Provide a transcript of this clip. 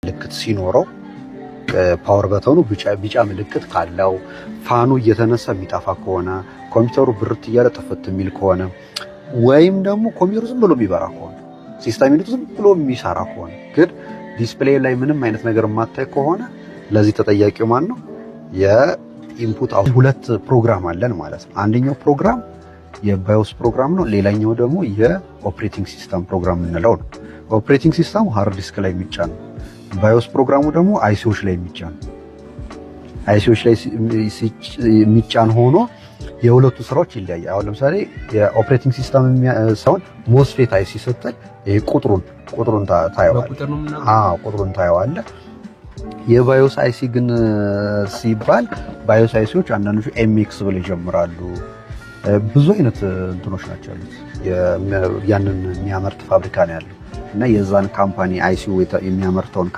ምልክት ሲኖረው ፓወር በተኑ ቢጫ ምልክት ካለው ፋኑ እየተነሳ የሚጠፋ ከሆነ ኮምፒውተሩ ብርት እያለ ጥፍት የሚል ከሆነ ወይም ደግሞ ኮምፒውተሩ ዝም ብሎ የሚበራ ከሆነ ሲስተም ዩኒቱ ዝም ብሎ የሚሰራ ከሆነ ግን ዲስፕሌይ ላይ ምንም አይነት ነገር የማታይ ከሆነ ለዚህ ተጠያቂው ማን ነው? የኢንፑት ሁለት ፕሮግራም አለን ማለት ነው። አንደኛው ፕሮግራም የባዮስ ፕሮግራም ነው። ሌላኛው ደግሞ የኦፕሬቲንግ ሲስተም ፕሮግራም የምንለው ነው። ኦፕሬቲንግ ሲስተሙ ሃርድ ዲስክ ላይ የሚጫን ነው። ባዮስ ፕሮግራሙ ደግሞ አይሲዎች ላይ የሚጫን ነው። አይሲዎች ላይ የሚጫን ሆኖ የሁለቱ ስራዎች ይለያያል። አሁን ለምሳሌ የኦፕሬቲንግ ሲስተም ሳይሆን ሞስፌት አይሲ ስትል ይሄ ቁጥሩን ታየዋለህ። የባዮስ አይሲ ግን ሲባል ባዮስ አይሲዎች አንዳንዶቹ ኤምኤክስ ብለው ይጀምራሉ። ብዙ አይነት እንትኖች ናቸው ያሉት። ያንን የሚያመርት ፋብሪካ ነው ያለው እና የዛን ካምፓኒ አይሲዩ የሚያመርተውን